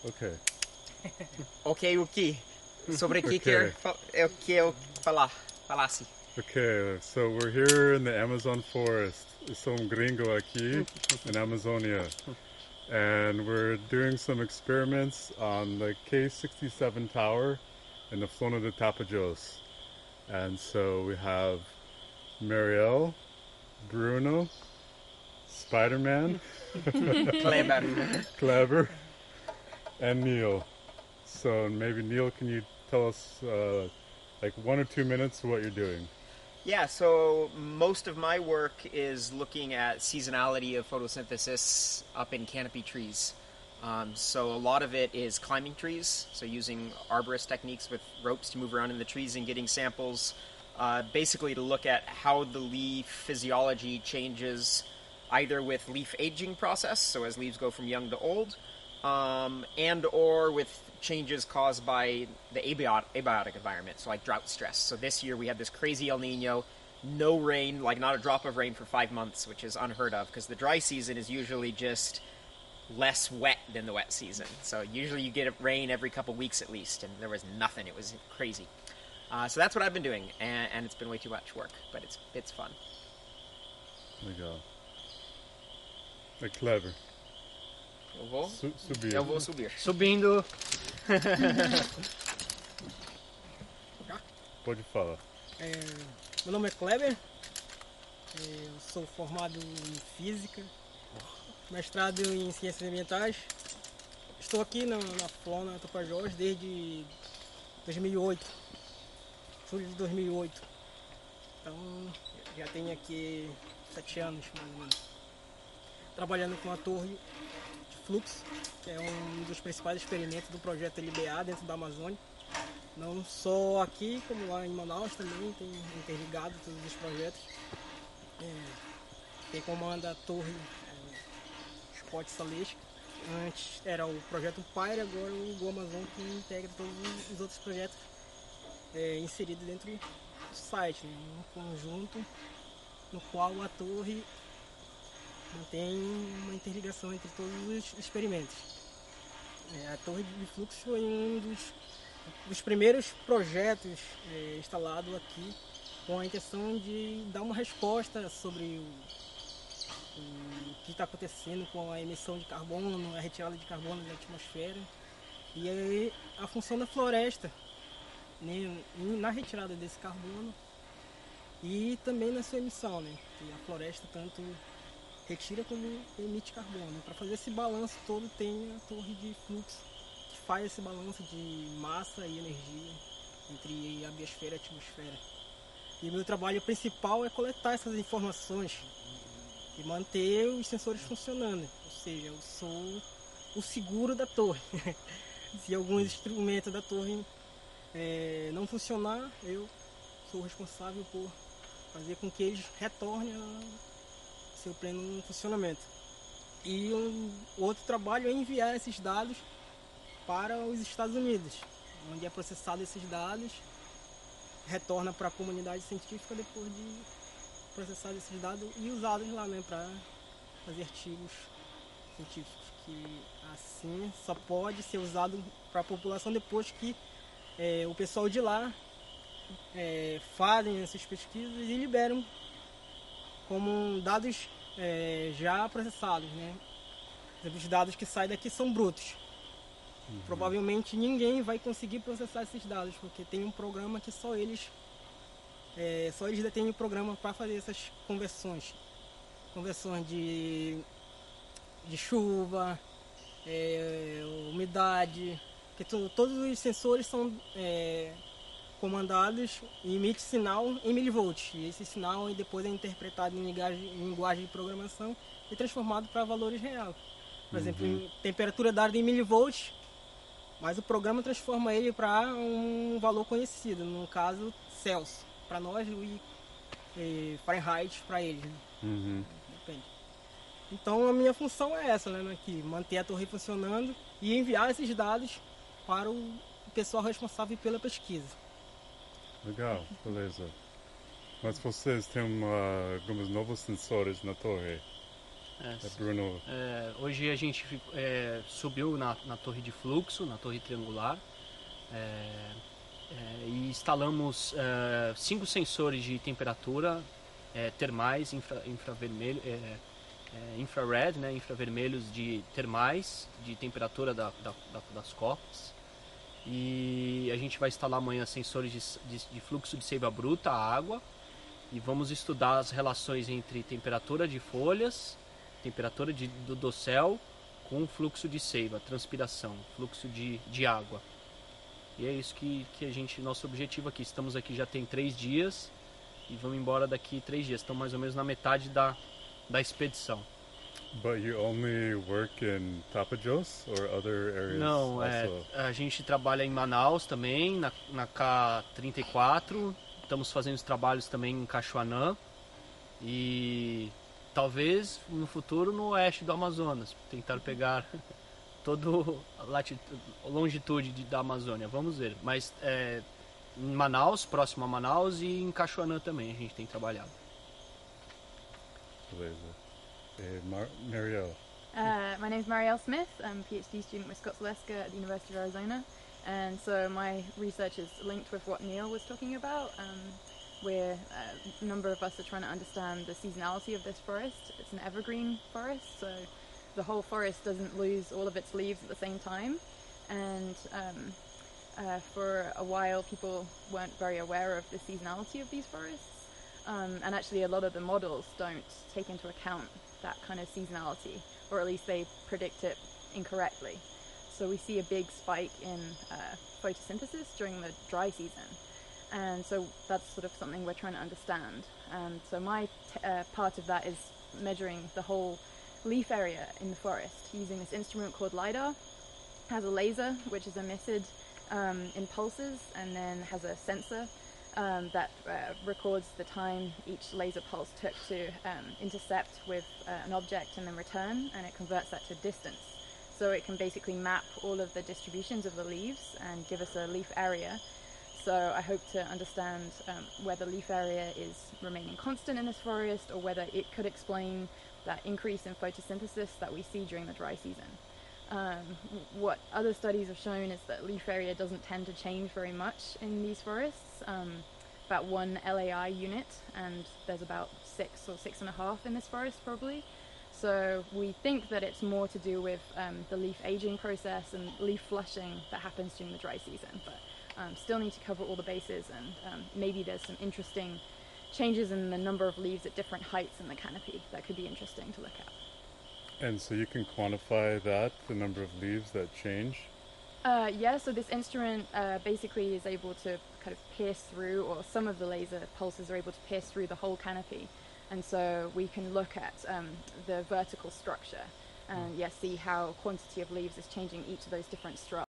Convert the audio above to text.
Ok. Ok, o que? Sobre o que que eu falasse. Okay, so we're here in the Amazon forest. Some gringo aqui in Amazonia. And we're doing some experiments on the K67 tower in the Flona de Tapajos. And so we have Marielle, Bruno, Spider-Man, Clever, and Neil. So maybe Neil, can you tell us like 1 or 2 minutes of what you're doing? Yeah, so most of my work is looking at seasonality of photosynthesis up in canopy trees. So a lot of it is climbing trees, so using arborist techniques with ropes to move around in the trees and getting samples, basically to look at how the leaf physiology changes either with leaf aging process, so as leaves go from young to old, and or with changes caused by the abiotic environment, so like drought stress. So this year we had this crazy El Nino, no rain, like not a drop of rain for 5 months, which is unheard of because the dry season is usually just less wet than the wet season. So usually you get rain every couple weeks at least, and there was nothing. It was crazy. So that's what I've been doing, and it's been way too much work, but it's fun. Legal. É clever. Subir. Eu vou subir. Subindo. Pode falar. Meu nome é Kleber, eu sou formado em Física, mestrado em Ciências Ambientais. Estou aqui na Flona Tapajós desde 2008, julho de 2008. Então já tenho aqui 7 anos mais ou menos. Trabalhando com a torre de fluxo, que é um dos principais experimentos do projeto LBA dentro da Amazônia. Não só aqui, como lá em Manaus também tem interligado todos os projetos. Quem comanda a torre é o Spot Salesca. Antes era o projeto Pyre, agora o Go Amazon, que integra todos os outros projetos inseridos dentro do site, né? Um conjunto no qual a torre mantém uma interligação entre todos os experimentos. A torre de fluxo foi um dos primeiros projetos instalados aqui com a intenção de dar uma resposta sobre o que está acontecendo com a emissão de carbono, a retirada de carbono da atmosfera e aí a função da floresta, né, na retirada desse carbono e também na sua emissão, né, que a floresta tanto retira como emite carbono. Para fazer esse balanço todo tem a torre de fluxo que faz esse balanço de massa e energia entre a biosfera e a atmosfera. E o meu trabalho principal é coletar essas informações e manter os sensores funcionando. Ou seja, eu sou o seguro da torre. Se algum instrumento da torre não funcionar, eu sou responsável por fazer com que eles retornem ao seu pleno funcionamento. E o outro trabalho é enviar esses dados para os Estados Unidos, onde é processado esses dados, retorna para a comunidade científica depois de processar esses dados e usados lá, né, para fazer artigos científicos, que assim só pode ser usado para a população depois que o pessoal de lá fazem essas pesquisas e liberam como dados já processados, né? Os dados que saem daqui são brutos. Provavelmente ninguém vai conseguir processar esses dados, porque tem um programa que só eles detêm o programa para fazer essas conversões de chuva, umidade, porque todos os sensores são comandados e emite sinal em milivolts. E esse sinal depois é interpretado em linguagem de programação e transformado para valores reais. Por exemplo, temperatura dada em milivolts, mas o programa transforma ele para um valor conhecido, no caso Celsius para nós e Fahrenheit para eles. Né? Depende. Então a minha função é essa, né, aqui, manter a torre funcionando e enviar esses dados para o pessoal responsável pela pesquisa. Legal, beleza. Mas vocês têm alguns novos sensores na torre? Bruno. Hoje a gente subiu na torre de fluxo, na torre triangular, e instalamos 5 sensores de temperatura termais, infravermelho, infrared, né, infravermelhos de termais, de temperatura das copas. E a gente vai instalar amanhã sensores de fluxo de seiva bruta, água, e vamos estudar as relações entre temperatura de folhas, temperatura do dossel com fluxo de seiva, transpiração, fluxo de água. E é isso que nosso objetivo aqui. Estamos aqui já tem 3 dias e vamos embora daqui 3 dias. Estamos mais ou menos na metade da expedição. But you only work in Tapajós or other areas? Não, a gente trabalha em Manaus também, na K34. Estamos fazendo os trabalhos também em Cachoanã e talvez no futuro no oeste do Amazonas, tentar pegar toda a longitude da Amazônia, vamos ver. Mas em Manaus, próximo a Manaus, e em Cachoanã também a gente tem trabalhado. Beleza. Marielle. My name is Marielle Smith. I'm a PhD student with Scott Zaleska at the University of Arizona. And so my research is linked with what Neil was talking about. A number of us are trying to understand the seasonality of this forest. It's an evergreen forest, so the whole forest doesn't lose all of its leaves at the same time. And for a while, people weren't very aware of the seasonality of these forests. And actually, a lot of the models don't take into account that kind of seasonality, or at least they predict it incorrectly. So we see a big spike in photosynthesis during the dry season. And so that's sort of something we're trying to understand. And so my part of that is measuring the whole leaf area in the forest using this instrument called LiDAR. It has a laser which is emitted in pulses, and then has a sensor that records the time each laser pulse took to intercept with an object and then return, and it converts that to distance. So it can basically map all of the distributions of the leaves and give us a leaf area. So I hope to understand whether leaf area is remaining constant in this forest, or whether it could explain that increase in photosynthesis that we see during the dry season. What other studies have shown is that leaf area doesn't tend to change very much in these forests. About 1 LAI unit, and there's about 6 or 6.5 in this forest probably. So we think that it's more to do with the leaf aging process and leaf flushing that happens during the dry season, but still need to cover all the bases, and maybe there's some interesting changes in the number of leaves at different heights in the canopy that could be interesting to look at. And so you can quantify that, the number of leaves that change? Yeah, so this instrument basically is able to kind of pierce through, or some of the laser pulses are able to pierce through the whole canopy. And so we can look at the vertical structure and see how quantity of leaves is changing each of those different stratas.